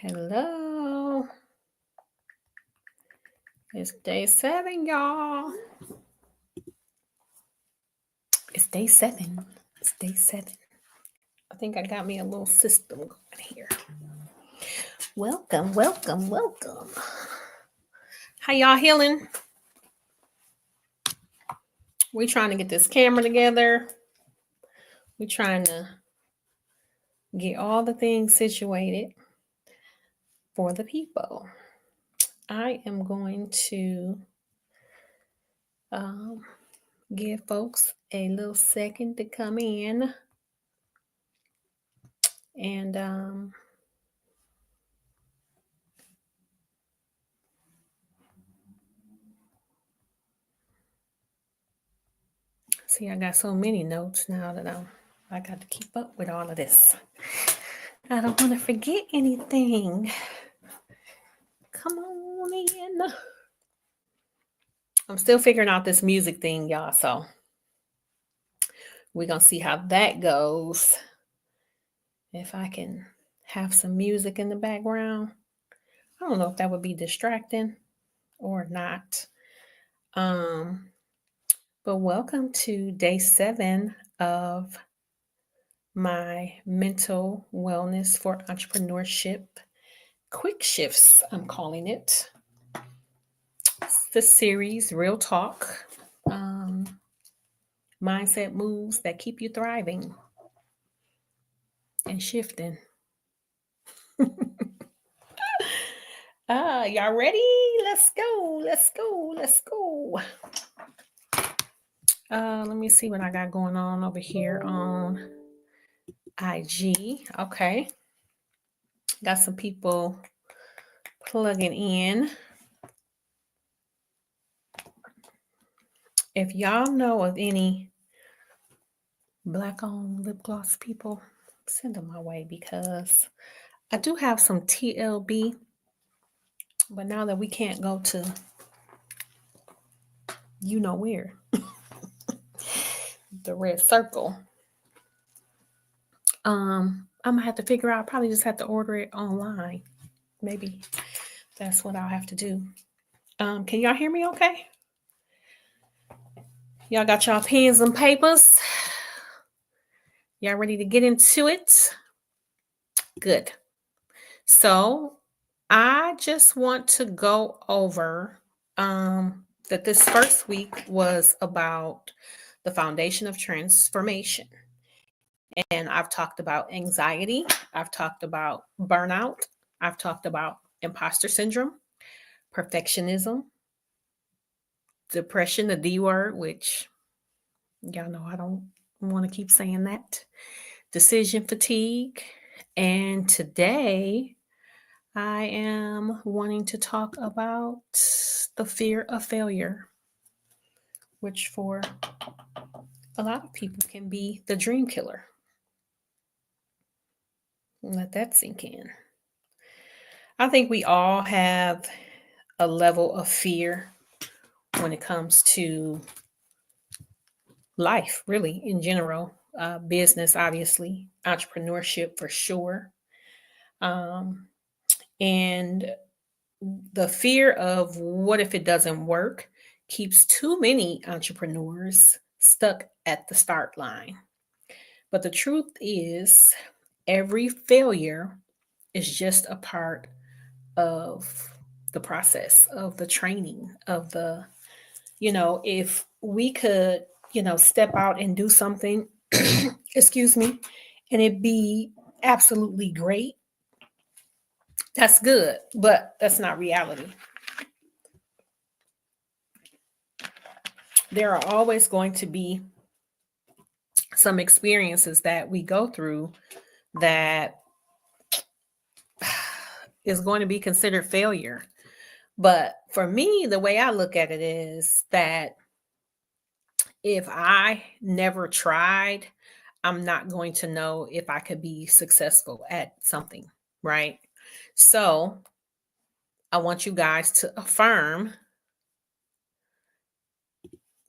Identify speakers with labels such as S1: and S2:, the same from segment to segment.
S1: Hello. It's day 7, y'all. It's day 7. It's day 7. I think I got me a little system going here. Welcome, welcome, welcome. How y'all healing? We trying to get this camera together. We trying to get all the things situated for the people. I am going to give folks a little second to come in. And see, I got so many notes now that I got to keep up with all of this. I don't want to forget anything. Come on in. I'm still figuring out this music thing, y'all. So we're going to see how that goes. If I can have some music in the background. I don't know if that would be distracting or not. But welcome to day 7 of my mental wellness for entrepreneurship quick shifts, I'm calling it. It's the series Real Talk, mindset moves that keep you thriving and shifting. Y'all ready? Let's go. Let's go. Let's go. Let me see what I got going on over here on IG. Okay. Got some people plugging in. If y'all know of any Black-owned lip gloss people, send them my way because I do have some TLB, but now that we can't go to you know where, the red circle, I'm gonna have to figure out, probably just have to order it online. Maybe that's what I'll have to do. Can y'all hear me okay? Y'all got y'all pens and papers? Y'all ready to get into it? Good. So I just want to go over that this first week was about the foundation of transformation. And I've talked about anxiety. I've talked about burnout. I've talked about imposter syndrome, perfectionism, depression, the D word, which y'all know I don't want to keep saying that, decision fatigue. And today I am wanting to talk about the fear of failure, which for a lot of people can be the dream killer. Let that sink in. I think we all have a level of fear when it comes to life, really, in general. Business, obviously, entrepreneurship for sure. And the fear of what if it doesn't work keeps too many entrepreneurs stuck at the start line. But the truth is, every failure is just a part of the process, of the training, of the, if we could, step out and do something, excuse me, and it be absolutely great, that's good, but that's not reality. There are always going to be some experiences that we go through that is going to be considered failure. But for me, the way I look at it is that if I never tried, I'm not going to know if I could be successful at something, right? So I want you guys to affirm.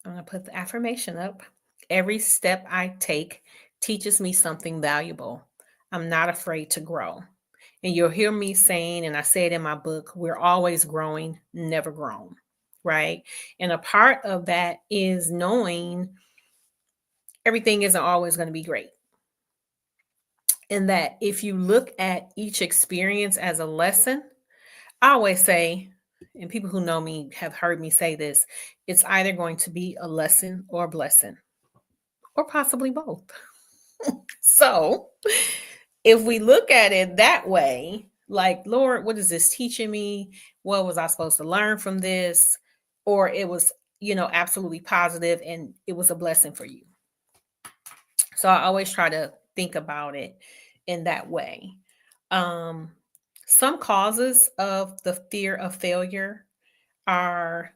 S1: I'm going to put the affirmation up. Every step I take teaches me something valuable. I'm not afraid to grow. And you'll hear me saying, and I say it in my book, we're always growing, never grown, right? And a part of that is knowing everything isn't always going to be great. And that if you look at each experience as a lesson, I always say, and people who know me have heard me say this, it's either going to be a lesson or a blessing, or possibly both. So if we look at it that way, like, Lord, what is this teaching me? What was I supposed to learn from this? Or it was, absolutely positive and it was a blessing for you. So I always try to think about it in that way. Um, some causes of the fear of failure are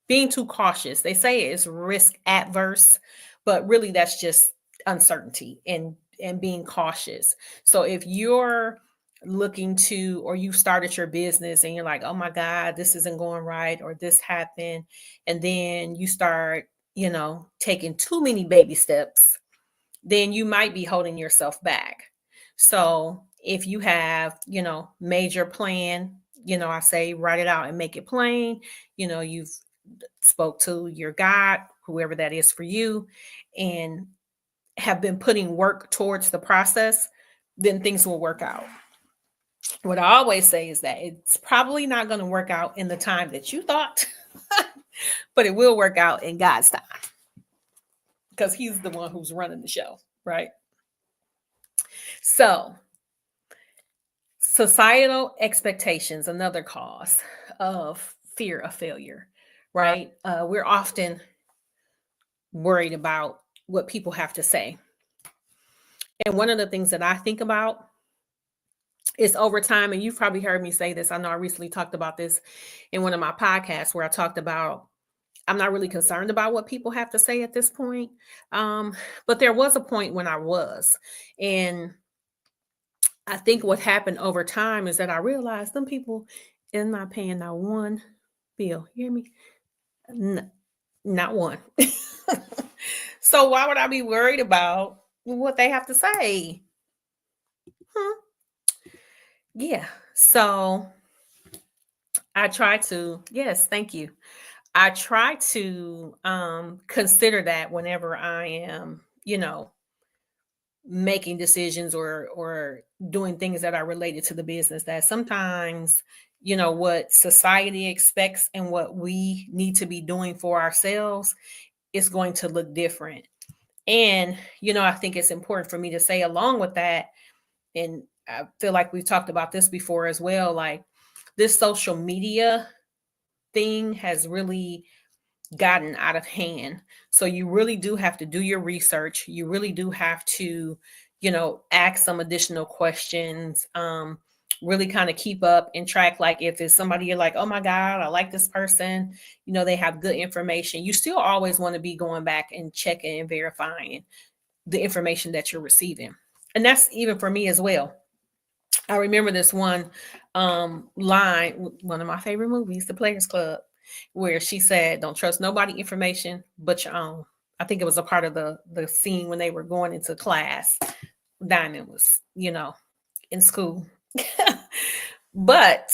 S1: being too cautious. They say it's risk adverse, but really that's just uncertainty and being cautious. So if you're looking to, or you started your business and you're like, oh my God, this isn't going right, or this happened, and then you start, taking too many baby steps, then you might be holding yourself back. So if you have, major plan, I say write it out and make it plain. You've spoke to your God, whoever that is for you, and have been putting work towards the process, then things will work out. What I always say is that it's probably not going to work out in the time that you thought, but it will work out in God's time, because he's the one who's running the show, right? So societal expectations, another cause of fear of failure, right? We're often worried about what people have to say. And one of the things that I think about is over time, and you've probably heard me say this. I know I recently talked about this in one of my podcasts where I talked about I'm not really concerned about what people have to say at this point. But there was a point when I was. And I think what happened over time is that I realized them people is not paying not one bill. You hear me? Not one. So why would I be worried about what they have to say? Yeah. So I try to, yes, thank you. I try to consider that whenever I am, making decisions or doing things that are related to the business, that sometimes, what society expects and what we need to be doing for ourselves is going to look different. And, I think it's important for me to say along with that, and I feel like we've talked about this before as well, like this social media thing has really gotten out of hand. So you really do have to do your research. You really do have to, ask some additional questions, really kind of keep up and track. Like if it's somebody you're like, oh my God, I like this person, they have good information. You still always want to be going back and checking and verifying the information that you're receiving. And that's even for me as well. I remember this one line, one of my favorite movies, The Players Club, where she said, don't trust nobody information but your own. I think it was a part of the scene when they were going into class. Diamond was, in school. But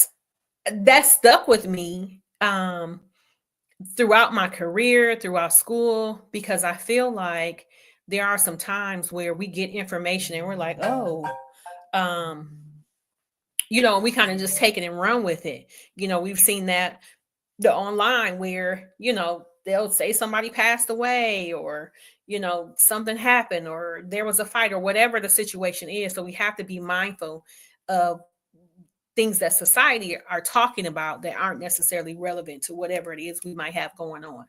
S1: that stuck with me throughout my career, throughout school, because I feel like there are some times where we get information and we're like, oh, we kind of just take it and run with it. We've seen that the online where, they'll say somebody passed away, or, something happened, or there was a fight, or whatever the situation is. So we have to be mindful of things that society are talking about that aren't necessarily relevant to whatever it is we might have going on.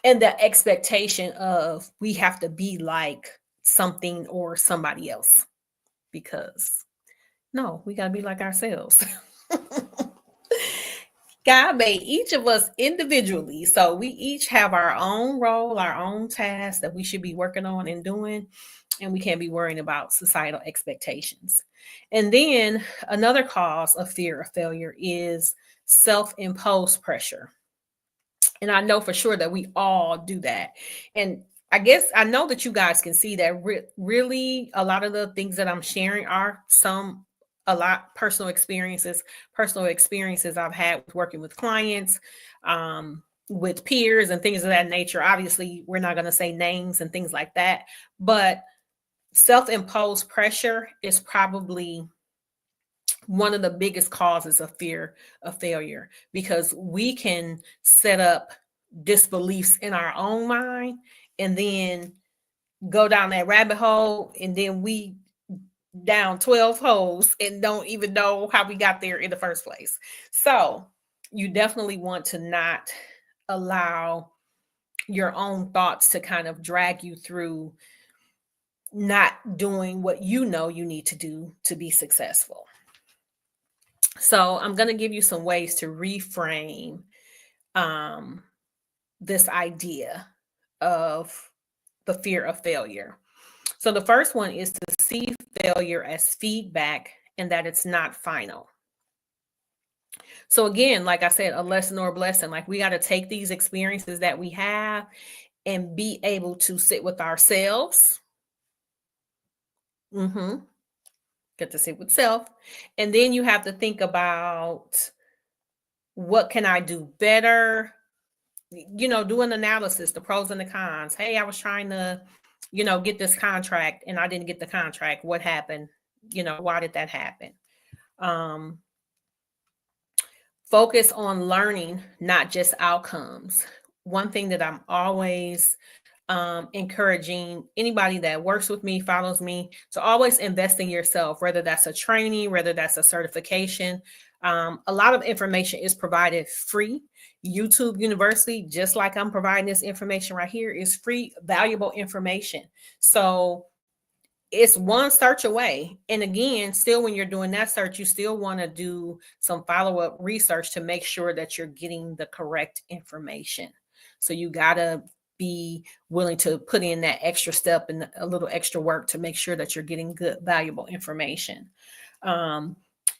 S1: And the expectation of we have to be like something or somebody else, because no, we got to be like ourselves. God made each of us individually. So we each have our own role, our own task that we should be working on and doing. And we can't be worrying about societal expectations. And then another cause of fear of failure is self-imposed pressure. And I know for sure that we all do that. And I guess I know that you guys can see that really a lot of the things that I'm sharing are a lot personal experiences I've had with working with clients, with peers and things of that nature. Obviously, we're not going to say names and things like that, but self-imposed pressure is probably one of the biggest causes of fear of failure, because we can set up disbeliefs in our own mind and then go down that rabbit hole, and then we down 12 holes and don't even know how we got there in the first place. So you definitely want to not allow your own thoughts to kind of drag you through not doing what you know you need to do to be successful. So I'm going to give you some ways to reframe um, this idea of the fear of failure. So the first one is to see failure as feedback and that it's not final. So again, like I said, a lesson or a blessing. Like, we got to take these experiences that we have and be able to sit with ourselves. Get to sit with self. And then you have to think about, what can I do better? Do an analysis, the pros and the cons. Hey, I was trying to, get this contract and I didn't get the contract. What happened? Why did that happen? Um, Focus on learning, not just outcomes. One thing that I'm always encouraging anybody that works with me, follows me, to always invest in yourself, whether that's a training, whether that's a certification. A lot of information is provided free. YouTube University, just like I'm providing this information right here, is free, valuable information. So it's one search away. And again, still, when you're doing that search, you still want to do some follow-up research to make sure that you're getting the correct information. So you got to be willing to put in that extra step and a little extra work to make sure that you're getting good, valuable information.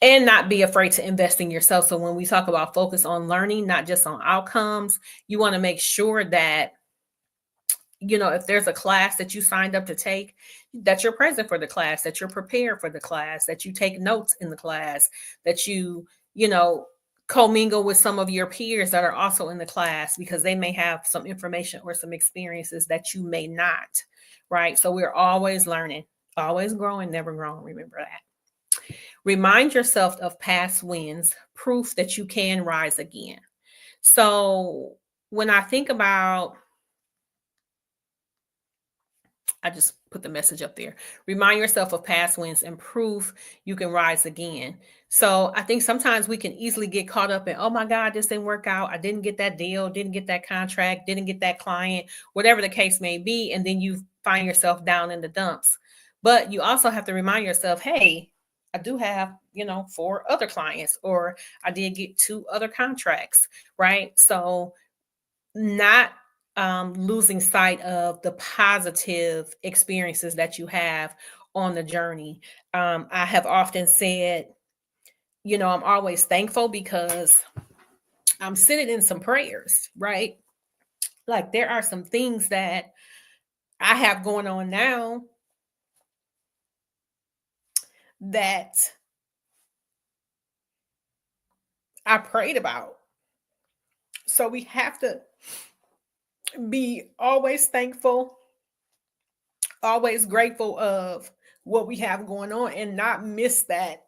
S1: And not be afraid to invest in yourself. So when we talk about focus on learning, not just on outcomes, you want to make sure that, if there's a class that you signed up to take, that you're present for the class, that you're prepared for the class, that you take notes in the class, that you commingle with some of your peers that are also in the class, because they may have some information or some experiences that you may not, right? So we're always learning, always growing, never growing. Remember that. Remind yourself of past wins, proof that you can rise again. So when I think about, I just put the message up there. Remind yourself of past wins and proof you can rise again. So I think sometimes we can easily get caught up in, oh my God, this didn't work out. I didn't get that deal, didn't get that contract, didn't get that client, whatever the case may be. And then you find yourself down in the dumps. But you also have to remind yourself, hey, I do have, 4 other clients, or I did get 2 other contracts, right? So not losing sight of the positive experiences that you have on the journey. I have often said, I'm always thankful because I'm sitting in some prayers, right? Like, there are some things that I have going on now that I prayed about. So we have to be always thankful, always grateful of what we have going on, and not miss that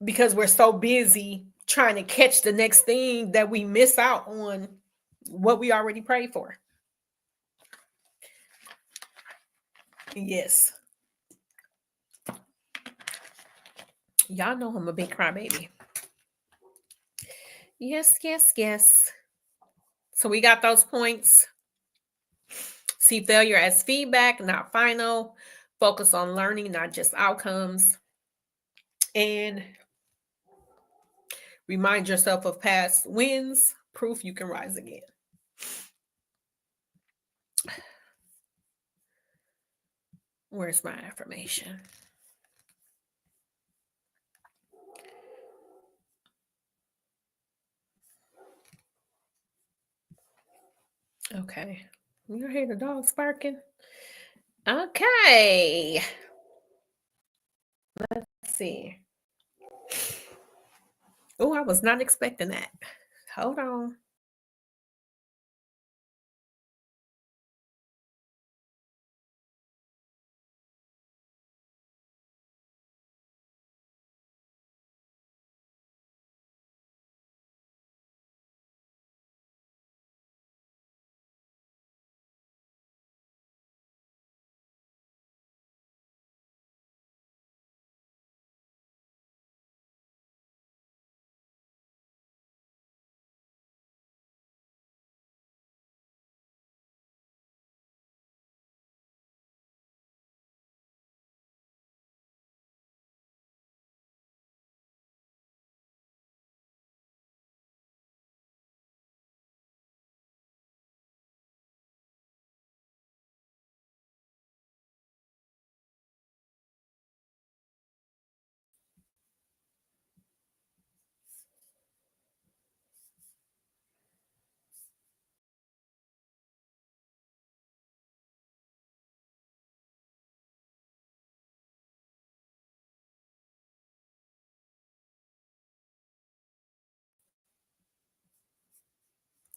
S1: because we're so busy trying to catch the next thing that we miss out on what we already prayed for. Yes. Y'all know I'm a big crybaby. Yes, yes, yes. So we got those points. See failure as feedback, not final. Focus on learning, not just outcomes. And remind yourself of past wins, proof you can rise again. Where's my affirmation? Okay. You hear the dogs barking? Okay. Let's see. Oh, I was not expecting that. Hold on.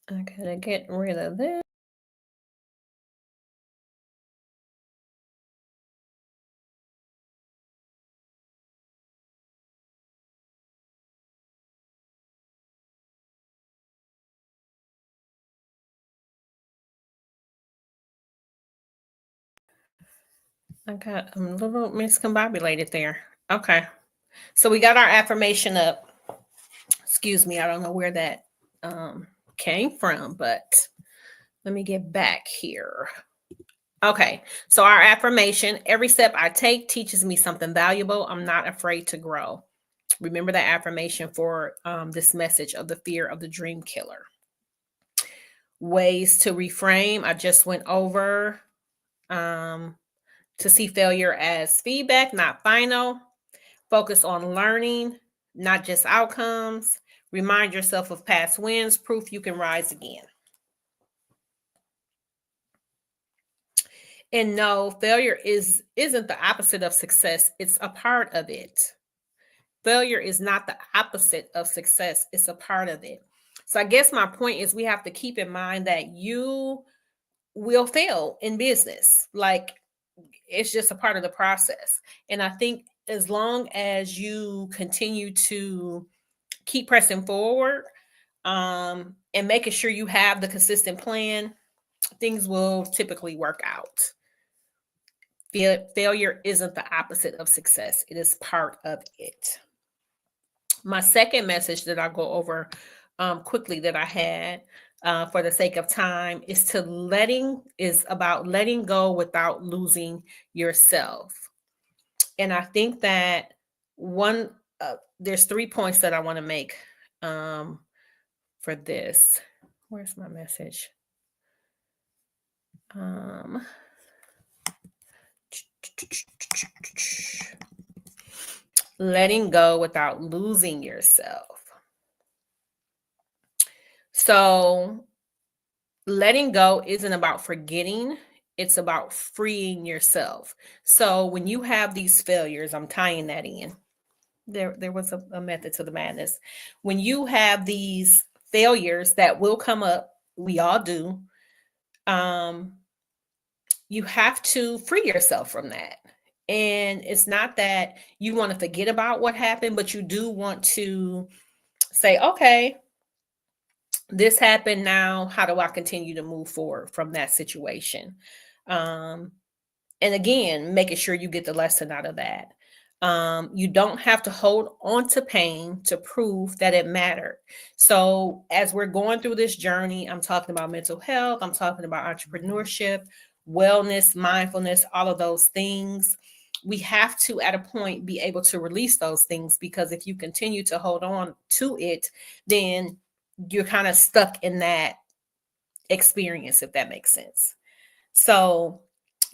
S1: I gotta get rid of this. I got a little miscombobulated there. Okay. So we got our affirmation up. Excuse me, I don't know where that came from, but let me get back here. Okay, so our affirmation: every step I take teaches me something valuable. I'm not afraid to grow. Remember that affirmation for this message of the fear of the dream killer. Ways to reframe, I just went over. Um, to see failure as feedback, not final. Focus on learning, not just outcomes. Remind yourself of past wins, proof you can rise again. And no, failure isn't the opposite of success, it's a part of it. Failure is not the opposite of success, it's a part of it. So I guess my point is we have to keep in mind that you will fail in business. Like, it's just a part of the process. And I think as long as you continue to keep pressing forward, and making sure you have the consistent plan, things will typically work out. Failure isn't the opposite of success, it is part of it. My second message that I'll go over quickly that I had for the sake of time is about letting go without losing yourself. And I think that there's 3 points that I want to make for this. Where's my message? Um, letting go without losing yourself. So, letting go isn't about forgetting, it's about freeing yourself. So, when you have these failures, I'm tying that in. There was a method to the madness. When you have these failures that will come up, we all do, um, you have to free yourself from that. And it's not that you want to forget about what happened, but you do want to say, okay, this happened now. How do I continue to move forward from that situation? Um, and again, making sure you get the lesson out of that. You don't have to hold on to pain to prove that it mattered. So, as we're going through this journey, I'm talking about mental health, I'm talking about entrepreneurship, wellness, mindfulness, all of those things. We have to, at a point, be able to release those things, because if you continue to hold on to it, then you're kind of stuck in that experience, if that makes sense. So,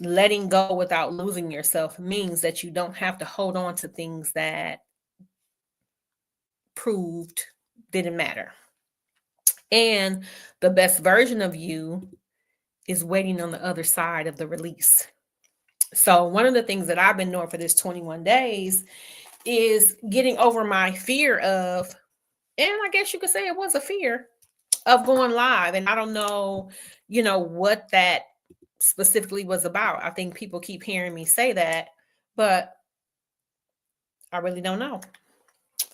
S1: letting go without losing yourself means that you don't have to hold on to things that proved didn't matter. And the best version of you is waiting on the other side of the release. So one of the things that I've been doing for this 21 days is getting over my fear of, and I guess you could say it was a fear of going live. And I don't know, what that specifically was about. I think people keep hearing me say that, but I really don't know.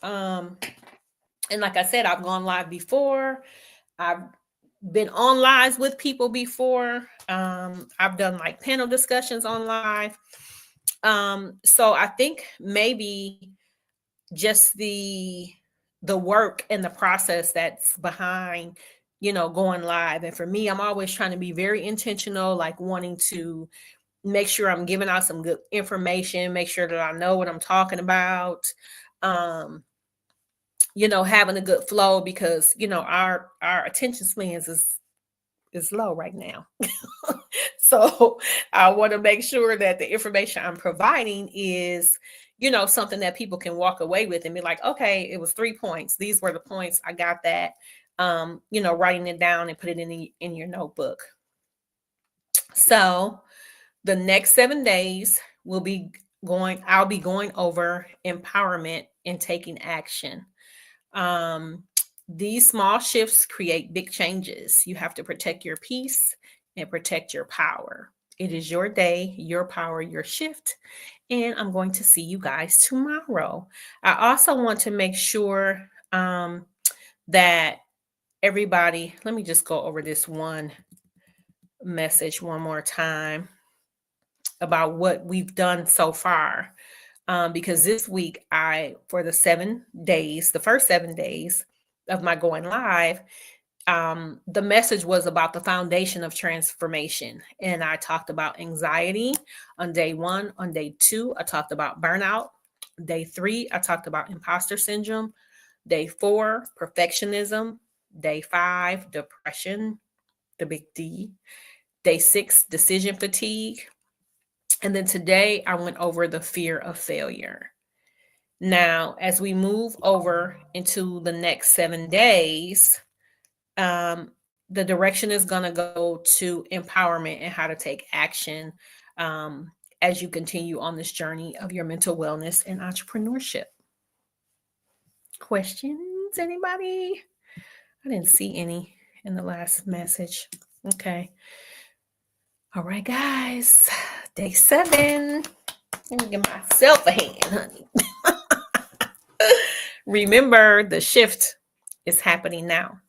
S1: And like I said, I've gone live before. I've been on lives with people before. I've done like panel discussions on live. So I think maybe just the work and the process that's behind, going live. And for me, I'm always trying to be very intentional, like wanting to make sure I'm giving out some good information, make sure that I know what I'm talking about. Having a good flow, because our attention spans is low right now. So I want to make sure that the information I'm providing is, something that people can walk away with and be like, okay, it was 3 points. These were the points. I got that. Writing it down and put it in your notebook. So the next 7 days I'll be going over empowerment and taking action. These small shifts create big changes. You have to protect your peace and protect your power. It is your day, your power, your shift. And I'm going to see you guys tomorrow. I also want to make sure that everybody, let me just go over this one message one more time about what we've done so far. Because this week, for the 7 days, the first 7 days of my going live, the message was about the foundation of transformation. And I talked about anxiety on day 1. On day 2, I talked about burnout. Day 3, I talked about imposter syndrome. Day 4, perfectionism. Day 5, depression, the big D. Day 6, decision fatigue. And then today I went over the fear of failure. Now, as we move over into the next 7 days, the direction is going to go to empowerment and how to take action as you continue on this journey of your mental wellness and entrepreneurship. Questions, anybody? I didn't see any in the last message. Okay. All right, guys. Day 7. Let me give myself a hand, honey. Remember, the shift is happening now.